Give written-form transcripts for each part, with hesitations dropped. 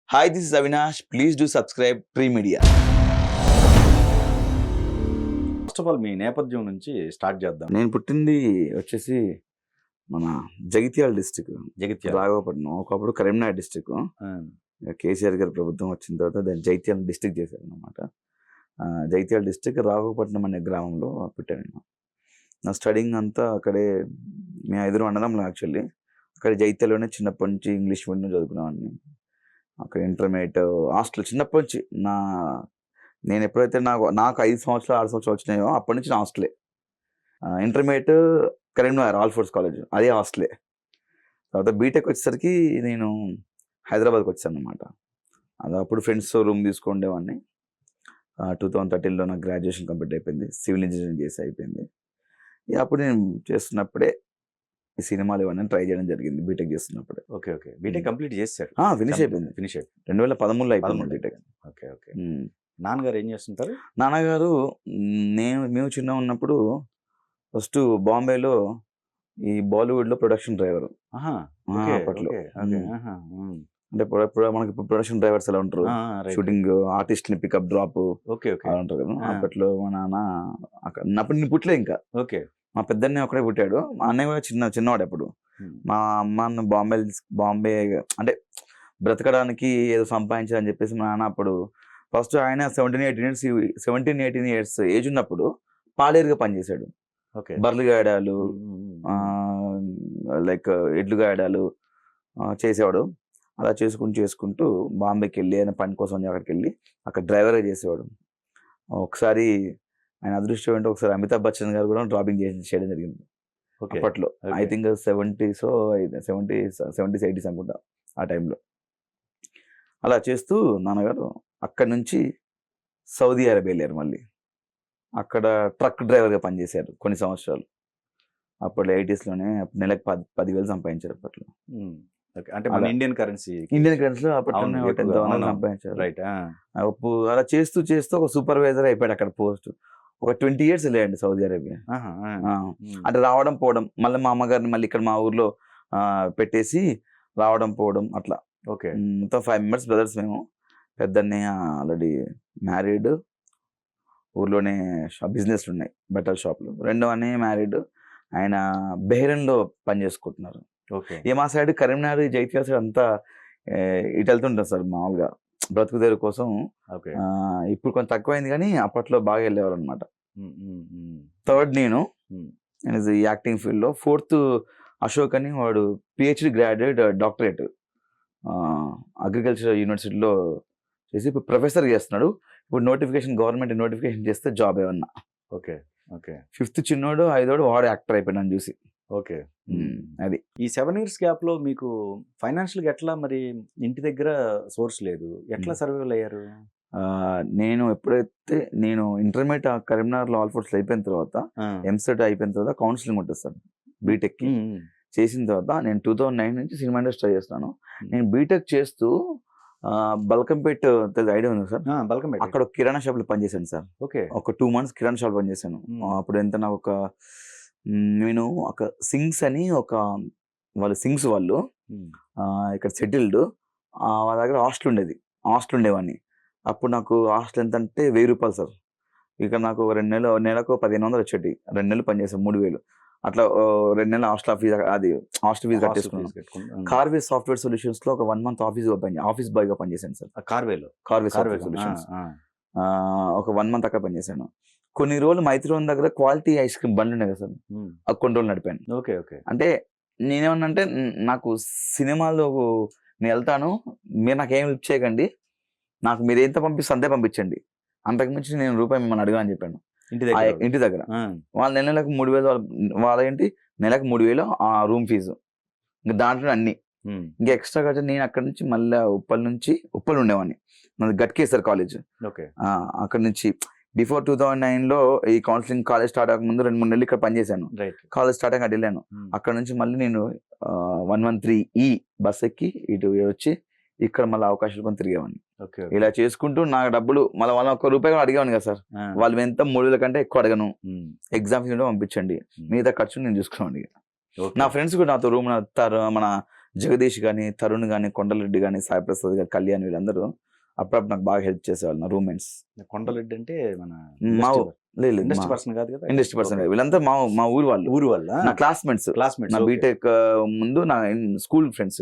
Hi, this is Avinash. Please do subscribe Tree Media. First of all మీ నేపథ్యం నుంచి start చేద్దాం. నేను పుట్టింది వచ్చేసి మన జగిత్యాల డిస్టిక్, జగిత్యాల. రాఘవపట్నం. ఒకప్పుడు కరీంనగర్ డిస్టిక్. కేసీఆర్ గారి ప్రభుత్వం వచ్చిన తర్వాత దాన్ని జగిత్యాల డిస్టిక్ చేశారు అనమాట. జగిత్యాల డిస్టిక్ రాఘవపట్నం అనే గ్రామంలో పుట్టాను నేను. నా స్టడింగ్ అంతా అక్కడే. మేము 5 అన్నదమ్ములు యాక్చువల్లీ. అక్కడ జగిత్యాలలోనే చిన్నప్పటి నుంచి ఇంగ్లీష్ మీడియం చదువుకునేవాడిని. అక్కడ ఇంటర్మీడియట్ హాస్టల్ చిన్నప్పటి నుంచి నేను ఎప్పుడైతే నాకు 5 సంవత్సరాలు 6 సంవత్సరాలు వచ్చినాయో అప్పటి నుంచి నా హాస్టలే. ఇంటర్మీడియట్ కరీంనగర్ ఆల్ఫోర్స్ కాలేజ్, అదే హాస్టలే. తర్వాత బీటెక్ వచ్చేసరికి నేను హైదరాబాద్కి వచ్చాను అనమాట. అది అప్పుడు ఫ్రెండ్స్తో రూమ్ తీసుకుండేవాడిని. 2013లో నాకు గ్రాడ్యుయేషన్ కంప్లీట్ అయిపోయింది, సివిల్ ఇంజనీరింగ్ చేసి అయిపోయింది. అప్పుడు నేను చేస్తున్నప్పుడే ఈ సినిమాలు ఇవన్నీ ట్రై చేయడం జరిగింది బీటెక్ చేస్తున్నప్పుడే. ఓకే ఓకే బీటెక్ కంప్లీట్ చేశారు. ఫినిష్ అయిపోయింది. 2013లో అయిపోయింది బీటెక్. Okay okay. నాన్నగారు ఏం చేస్తుంటారు? నాన్నగారు మేము చిన్న ఉన్నప్పుడు ఫస్ట్ బాంబేలో ఈ బాలీవుడ్లో ప్రొడక్షన్ డ్రైవర్ అప్పట్లో. అంటే ఇప్పుడు మనకి ప్రొడక్షన్ డ్రైవర్స్ ఎలా ఉంటారు, షూటింగ్ ఆర్టిస్ట్ ని పికప్ డ్రాప్ అలా ఉంటారు కదా. అప్పట్లో మా నాన్న అక్కడ అప్పుడు నేను పుట్టలే ఇంకా. ఓకే. మా పెద్దన్న ఒకడే పుట్టాడు. మా అన్నయ్య కూడా చిన్నవాడు అప్పుడు. మా అమ్మను బాంబే అంటే బ్రతకడానికి ఏదో సంపాదించాలని చెప్పేసి మా నాన్న అప్పుడు ఫస్ట్ ఆయన 17-18 ఇయర్స్ ఏజ్ ఉన్నప్పుడు పాలేరుగా పనిచేశాడు. బర్రెలు గాయడాలు, లైక్ ఎడ్లు గాయడాలు చేసేవాడు. అలా చేసుకుంటూ బాంబేకి వెళ్ళి ఆయన పని కోసం అక్కడికి వెళ్ళి అక్కడ డ్రైవర్గా చేసేవాడు. ఒకసారి ఆయన అదృష్టం ఏంటో ఒకసారి అమితాబ్ బచ్చన్ గారు కూడా డ్రాపింగ్ చేయడం జరిగింది అప్పట్లో. ఐ థింక్ 70s 80s అనుకుంటా ఆ టైంలో. అలా చేస్తూ నాన్నగారు అక్కడి నుంచి సౌదీ అరేబియా వెళ్ళారు. మళ్ళీ అక్కడ ట్రక్ డ్రైవర్గా పనిచేశారు కొన్ని సంవత్సరాలు. అప్పట్లో 80sలోనే నెలకు 10,000 సంపాదించారు అప్పట్లో. అంటే మన ఇండియన్ కరెన్సీలో అప్పట్లోనే 10,000 సంపాదించారు. రైట్. అలా చేస్తూ ఒక సూపర్వైజర్ అయిపోయాడు అక్కడ పోస్ట్. ఒక 20 years వెళ్ళాయండి సౌదీ అరేబియా. అంటే రావడం పోవడం, మళ్ళీ మా అమ్మగారిని మళ్ళీ ఇక్కడ మా ఊర్లో పెట్టేసి రావడం పోవడం అట్లా. ఓకే. మొత్తం 5 members బ్రదర్స్ మేము. పెద్దన్నయ్య ఆల్రెడీ మ్యారీడ్, ఊర్లోనే బిజినెస్లు ఉన్నాయి, బట్టల షాపులు. రెండో అన్నయ్య మ్యారీడ్, ఆయన బెహ్రెన్లో పని చేసుకుంటున్నారు. మా సైడ్ కరీంనగర్ జైత్యాల సైడ్ అంతా ఇటు వెళ్తుంటారు సార్ మామూలుగా బ్రతుకు తెరువు కోసం. ఇప్పుడు కొంచెం తక్కువైంది కానీ అప్పట్లో బాగా వెళ్ళేవారు అనమాట. థర్డ్ నేను యాక్టింగ్ ఫీల్డ్లో. 4th అశోక్ అని వాడు PhD గ్రాడ్యుయేట్, డాక్టరేట్ అగ్రికల్చర్ యూనివర్సిటీలో చేసి ఇప్పుడు ప్రొఫెసర్ చేస్తున్నాడు. ఇప్పుడు గవర్నమెంట్ నోటిఫికేషన్ చేస్తే జాబ్ ఏమన్నా. Okay okay. 5th చిన్నోడు, 5వ వాడు యాక్టర్ అయిపోయినాను చూసి. ఓకే. అది ఈ 7 years గ్యాప్ లో మీకు ఫైనాన్షియల్ గా ఎట్లా, మరి ఇంటి దగ్గర సోర్స్ లేదు, ఎట్లా సర్వైవల్ అయ్యారు? నేను ఎప్పుడైతే ఇంటర్మీడియట్ కరీంనగర్లో ఆల్ఫోర్స్ అయిపోయిన తర్వాత, ఎంసెట్ అయిపోయిన తర్వాత కౌన్సిలింగ్ ఉంటుంది సార్ బీటెక్ కి. చేసిన తర్వాత నేను 2009 నుంచి సినిమా ఇండస్ట్రీ చేస్తాను. నేను బీటెక్ చేస్తూ బల్కంపేట్ ఐడియా ఉంది సార్. బల్కంపేట్ అక్కడ ఒక కిరాణా షాప్ లో పనిచేశాను సార్. ఓకే. ఒక 2 months కిరాణా షాప్ పనిచేశాను. అప్పుడు ఎంత నాకు నేను ఒక సింగ్స్ అని వాళ్ళు సింగ్స్ వాళ్ళు ఇక్కడ సెటిల్డ్. వాళ్ళ దగ్గర హాస్టల్ ఉండేవాడిని. అప్పుడు నాకు హాస్టల్ ఎంత అంటే 1000 రూపాయలు సార్. ఇక నాకు 2 నెలకు 1,500 వచ్చేటి. 2 నెలలు పనిచేసాను, 3,000 అట్లా. 2 నెలలు హాస్టల్ ఫీజు కట్టేసుకున్నాను. కార్వే సాఫ్ట్వేర్ సొల్యూషన్స్ లో ఒక 1 month ఆఫీస్ బాయ్ గా పనిచేశాను సార్. కార్వే సాఫ్ట్వేర్ సొల్యూషన్స్ ఒక 1 month అక్కడ పనిచేశాను. కొన్ని రోజులు మైత్రివన్ దగ్గర క్వాలిటీ ఐస్ క్రీమ్ బండ్లు ఉన్నాయి కదా సార్, అవి కొన్ని రోజులు నడిపాను. Okay okay. అంటే నేనేమన్నా అంటే నాకు సినిమాలో నేను వెళ్తాను, మీరు నాకు ఏం హెల్ప్ చేయకండి, నాకు మీరు ఎంత పంపిస్తే అంతే పంపించండి, అంతకుమించి నేను రూపాయి మిమ్మల్ని అడగా అని చెప్పాను ఇంటి దగ్గర. వాళ్ళ నెలకు 3,000, వాళ్ళేంటి నెలకు 3,000 ఆ రూమ్ ఫీజు, ఇంకా దాంట్లో అన్ని ఇంకా ఎక్స్ట్రా ఖర్చు. నేను అక్కడ నుంచి మళ్ళీ ఉప్పల్ ఉండేవాడిని. నాది గట్కేసర్ కాలేజ్. అక్కడ నుంచి బిఫోర్ 2009లో ఈ కౌన్సిలింగ్ కాలేజ్ స్టార్ట్ అవ్వకముందు 2-3 నెలలు ఇక్కడ పనిచేశాను. కాలేజ్ స్టార్ట్ అయ్యాక వెళ్ళాను. అక్కడ నుంచి మళ్ళీ నేను 113E బస్ ఎక్కి ఇటు వచ్చి ఇక్కడ మళ్ళీ అవకాశాలు కొని తిరిగేవాడిని. ఇలా చేసుకుంటూ నాకు డబ్బులు మళ్ళీ వాళ్ళ ₹1 అడిగేవాడిని కదా సార్. వాళ్ళు ఎంత 3,000 కంటే ఎక్కువ అడగను, ఎగ్జామ్స్ పంపించండి, మిగతా ఖర్చు నేను చూసుకోండి. నా ఫ్రెండ్స్ కూడా నాతో రూమ్ మన జగదీష్ కానీ, తరుణ్ కానీ, కొండలరెడ్డి కానీ, సాయి ప్రసాద్ గారు, కళ్యాణ్ వీళ్ళందరూ అప్పుడప్పుడు నాకు బాగా హెల్ప్ చేసేవాళ్ళు, నా రూమ్మేట్స్. కొండలెడ్డి అంటే మన మా లేదు ఇండస్ట్రీ పర్సన్ కాదు కదా? ఇండస్ట్రీ పర్సన్ వీళ్ళంతా మా ఊరు వాళ్ళు, ఊరు వాళ్ళ నా క్లాస్మేట్స్. నా బీటెక్ ముందు నా స్కూల్ ఫ్రెండ్స్.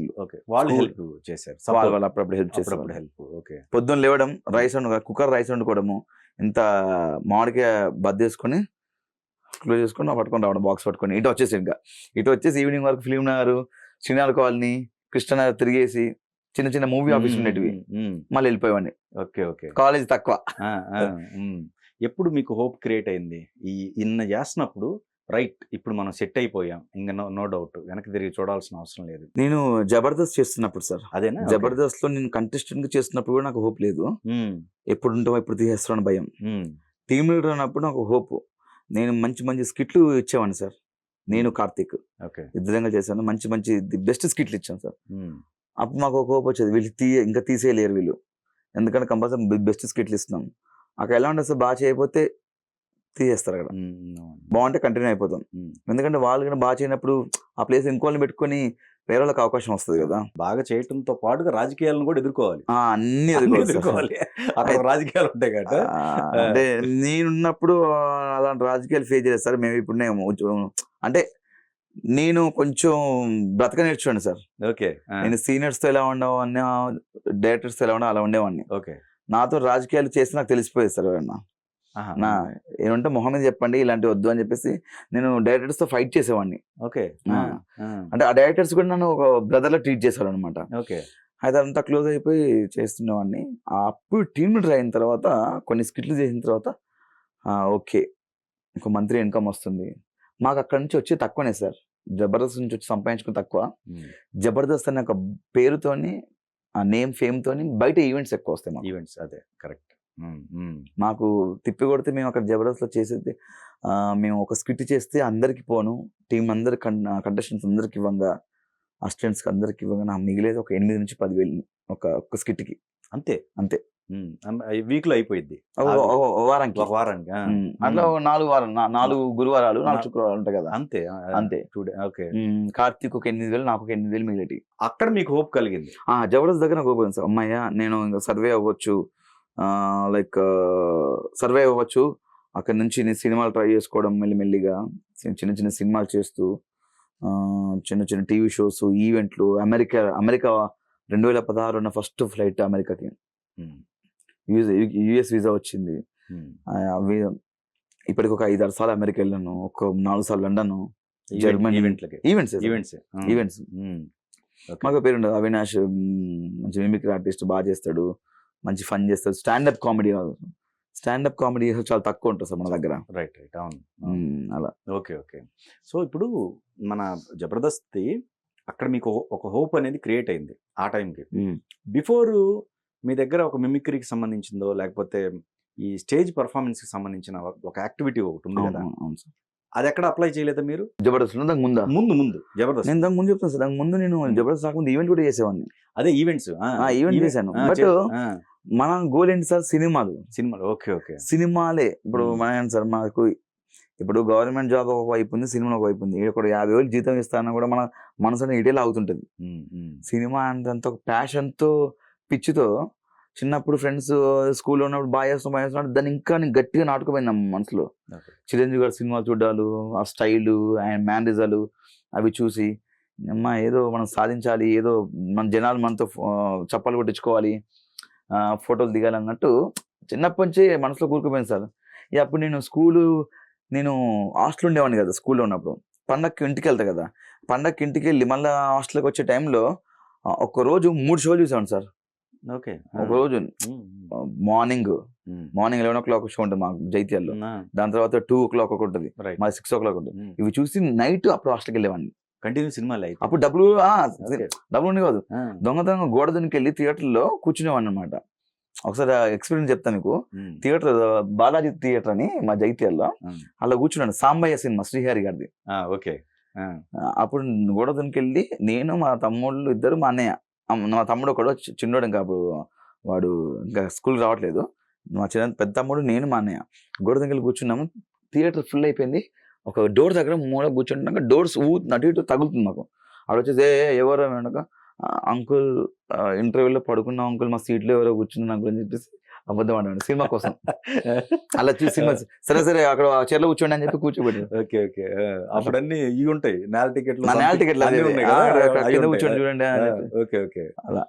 వాళ్ళు హెల్ప్ చేశారు, వాళ్ళు అప్పుడప్పుడు హెల్ప్ చేశారు. ఓకే. పొద్దున్న లేవడం, రైస్ కుక్కర్ రైస్ వండుకోవడము, ఇంత మామిడికాయ బద్దేసుకొని క్లోజ్ చేసుకొని పట్టుకొని రావడం, బాక్స్ పట్టుకొని ఇటు వచ్చేసి ఈవినింగ్ వరకు ఫిలిం నగర్, శ్రీనగర్ కాలనీ, కృష్ణనగర్ తిరిగేసి చిన్న చిన్న మూవీ ఆఫీస్ ఉండేటివి, మళ్ళీ వెళ్ళిపోయేవాడిని. Okay okay. కాలేజ్ తక్కువ. ఎప్పుడు మీకు హోప్ క్రియేట్ అయింది ఇన్న చేస్తున్నప్పుడు, రైట్ ఇప్పుడు మనం సెట్ అయిపోయాం, ఇంకా నో డౌట్ వెనక్కి తిరిగి చూడాల్సిన అవసరం లేదు? నేను జబర్దస్త్ చేస్తున్నప్పుడు సార్, అదేనా జబర్దస్త్ లో నేను కంటెస్టెంట్ గా చేస్తున్నప్పుడు కూడా నాకు హోప్ లేదు. ఎప్పుడు ఉంటామో ఎప్పుడు తీసేస్తాను భయం. టీమ్ లీడర్ అన్నప్పుడు నాకు హోప్. నేను మంచి మంచి స్కిట్లు ఇచ్చేవాడిని సార్. నేను కార్తీక్ ఇద్దరంగా చేశాను, మంచి మంచి ది బెస్ట్ స్కిట్లు ఇచ్చాను సార్. అప్పుడు మాకు ఒక హోప్ వచ్చేది, వీళ్ళు ఇంకా తీసేయలేరు వీళ్ళు, ఎందుకంటే కంపల్సరీ బెస్ట్ స్కిట్లు ఇస్తున్నాం. అక్కడ ఎలా ఉంటుంది సార్, బాగా చేయకపోతే తీసేస్తారు, అక్కడ బాగుంటే కంటిన్యూ అయిపోతాం. ఎందుకంటే వాళ్ళు కూడా బాగా చేయనప్పుడు ఆ ప్లేస్ ఇంకోళ్ళని పెట్టుకొని వేరే వాళ్ళకి అవకాశం వస్తుంది కదా. బాగా చేయడంతో పాటుగా రాజకీయాలను కూడా ఎదుర్కోవాలి, అన్ని ఎదుర్కోవాలి. అక్కడ రాజకీయాలు ఉంటాయి కదా. అంటే నేనున్నప్పుడు అలాంటి రాజకీయాలు ఫేస్ చేయలేదు సార్. మేము ఇప్పుడు అంటే నేను కొంచెం బ్రతక నేర్చుకోండి సార్. ఓకే. నేను సీనియర్స్ తో ఎలా ఉండేవాడిని, డైరెక్టర్స్ తో ఎలా ఉండవు అలా ఉండేవాడిని. ఓకే. నాతో రాజకీయాలు చేస్తే నాకు తెలిసిపోయేది సార్. ఎవరన్నా నా ఏమంటే మొహం మీద చెప్పండి ఇలాంటి వద్దు అని చెప్పేసి నేను డైరెక్టర్స్ తో ఫైట్ చేసేవాడిని. ఓకే. అంటే ఆ డైరెక్టర్స్ కూడా నన్ను ఒక బ్రదర్ లా ట్రీట్ చేశారు అనమాట. ఓకే. అయితే అంతా క్లోజ్ అయిపోయి చేస్తుండేవాడిని. అప్పుడు టీమ్ లీడర్ అయిన తర్వాత కొన్ని స్కిట్లు చేసిన తర్వాత ఓకే ఒక మంత్లీ ఇన్కమ్ వస్తుంది. మాకు అక్కడ నుంచి వచ్చి తక్కువనే సార్, జబర్దస్త్ నుంచి వచ్చి సంపాదించుకుని తక్కువ. జబర్దస్త్ అనే ఒక పేరుతోని, ఆ నేమ్ ఫేమ్ తోని బయట ఈవెంట్స్ ఎక్కువ వస్తాయి మాకు. ఈవెంట్స్ అదే కరెక్ట్. మాకు తిప్పి కొడితే మేము అక్కడ జబర్దస్త్ లో చేసేది, మేము ఒక స్కిట్ చేస్తే అందరికి పోను, టీం అందరి కంటెస్టెంట్స్ అందరికి ఇవ్వంగా, అసిస్టెంట్స్ అందరికి ఇవ్వంగా నాకు మిగిలేదు ఒక 8 నుంచి 10,000 ఒక స్కిట్ కి. అంతే అంతే. వీక్ లో అయిపోయింది, వారానికి అట్లా 4 వారాలు, 4 గురువారాలు 4 శుక్రవారాలు ఉంటాయి కదా. అంతే అంతే. ఓకే. కార్తీక్ ఒక 8,000, నాకు ఒక 8,000 మిగిలేటి. అక్కడ మీకు హోప్ కలిగింది? జబర్దస్త్ దగ్గర నాకు హోప్ సార్. అమ్మాయ్య నేను ఇంకా సర్వే అవ్వచ్చు, లైక్ సర్వే అవ్వచ్చు, అక్కడ నుంచి నేను సినిమాలు ట్రై చేసుకోవడం, మెల్లిమెల్లిగా చిన్న చిన్న సినిమాలు చేస్తూ, చిన్న చిన్న టీవీ షోస్, ఈవెంట్లు. అమెరికా 2016 ఉన్న ఫస్ట్ ఫ్లైట్ అమెరికాకి, యుఎస్ వీసా వచ్చింది. ఇప్పటికి ఒక 5-6 సార్లు అమెరికా వెళ్ళాను, ఒక 4 సార్లు లండన్, జర్మనీ. ఈవెంట్స్ మాకు పేరు ఉండదు. అవినాష్ మంచి మిమిక్రీ ఆర్టిస్ట్, బాగా చేస్తాడు, మంచి ఫన్ చేస్తాడు. స్టాండప్ కామెడీ చాలా తక్కువ ఉంటుంది సార్ మన దగ్గర. Right right. అవును అలా. Okay okay. సో ఇప్పుడు మన జబర్దస్త్ అక్కడ మీకు ఒక హోప్ అనేది క్రియేట్ అయింది ఆ టైంకి. బిఫోర్ మీ దగ్గర ఒక మిమిక్రీకి సంబంధించిందో లేకపోతే ఈ స్టేజ్ పర్ఫార్మెన్స్ కి సంబంధించిన ఒక యాక్టివిటీ ఒకటి ఉంది కదా, అది ఎక్కడ అప్లై చేయలేదా మీరు? జబర్దస్త్ ముందు జబర్దస్త్ నేను దాని ముందు చెప్తాను సార్. దాని ముందు నేను జబర్దస్త్ రాకముందు ఈవెంట్ కూడా చేసేవాడిని. అదే ఈవెంట్స్ చేశాను. బట్ మన గోల్ ఏంటి సార్? సినిమాలు. Okay okay. సినిమాలే ఇప్పుడు మన సార్. మాకు ఇప్పుడు గవర్నమెంట్ జాబ్ ఒక వైపు ఉంది, సినిమా ఒక వైపు ఉంది. ఇక్కడ 50,000 జీతం ఇస్తానన్నా కూడా మన మనసు అనేది ఇటేలా అవుతుంటది. సినిమా అంత ఒక ప్యాషన్తో, పిచ్చితో, చిన్నప్పుడు ఫ్రెండ్స్ స్కూల్లో ఉన్నప్పుడు బాగా చేస్తున్నాడు, దాన్ని ఇంకా నేను గట్టిగా నాటుకుపోయింది మనసులో. చిరంజీవి గారి సినిమాలు చూడాలు, ఆ స్టైలు, ఆయన మేనరిజాలు అవి చూసి అమ్మా ఏదో మనం సాధించాలి, ఏదో మన జనాలు మనతో చప్పలు కొట్టించుకోవాలి, ఫోటోలు దిగాలి అన్నట్టు చిన్నప్పటి నుంచి మనసులో కూరుకుపోయింది సార్. అప్పుడు నేను హాస్టల్ ఉండేవాడిని కదా స్కూల్లో ఉన్నప్పుడు. పండగకి ఇంటికి వెళ్తా కదా, పండగకి ఇంటికి వెళ్ళి మళ్ళీ హాస్టల్కి వచ్చే టైంలో ఒక్కరోజు 3 షోలు చూసాను సార్. ఓకే. ఒకరోజు మార్నింగ్ 11 o'clock షో ఉంటుంది మాకు జైత్యాల్లో, దాని తర్వాత 2 o'clock ఒకటి ఉంటుంది, మరి 6 o'clock ఉంటుంది. ఇవి చూసి నైట్ అప్పుడు హాస్టల్కి వెళ్ళేవాడిని. కంటిన్యూ సినిమాలు అయితే అప్పుడు డబ్బులు ఉండి కాదు, దొంగతనంగా గోడ దునికి వెళ్ళి థియేటర్లో కూర్చునేవాడిని అనమాట. ఒకసారి ఎక్స్పీరియన్స్ చెప్తాను మీకు. థియేటర్ బాలాజీ థియేటర్ అని మా జైత్యాల్లో, అలా కూర్చున్నాను. సాంబయ్య సినిమా శ్రీహరి గారిది. ఓకే. అప్పుడు గోడ దునికి వెళ్ళి నేను, మా తమ్ముళ్ళు ఇద్దరు, మా అన్నయ్య, మా తమ్ముడు ఒకడు చిన్నోడు, ఇంకా అప్పుడు వాడు ఇంకా స్కూల్ రావట్లేదు, మా పెద్ద తమ్ముడు, నేను, మా అన్నయ్య గోడ దునికి కూర్చున్నాము. థియేటర్ ఫుల్ అయిపోయింది. ఒక డోర్ దగ్గర మూల కూర్చుంటున్నాక డోర్స్ నటు ఇటు తగులుతుంది మాకు. ఆడ వచ్చేసి ఎవరో వెనక అంకుల్ ఇంటర్వ్యూలో పడుకున్న అంకుల్ మా సీట్లో ఎవరో కూర్చున్న అంకుల్ అని చెప్పేసి అబద్ధం ఆడాడు సినిమా కోసం. అలా చూసి సినిమా సరే అక్కడ చైర్లో కూర్చోండి అని చెప్పి కూర్చోబెట్టారు. Okay okay. అప్పుడు అన్ని ఇవి ఉంటాయి నేల టికెట్లు నా నేల టికెట్లు అన్నీ ఉన్నాయి కదా, అవి కింద ఉంటాయి. కూర్చొని చూడండి అని చెప్పి ఓకే ఓకే. అలా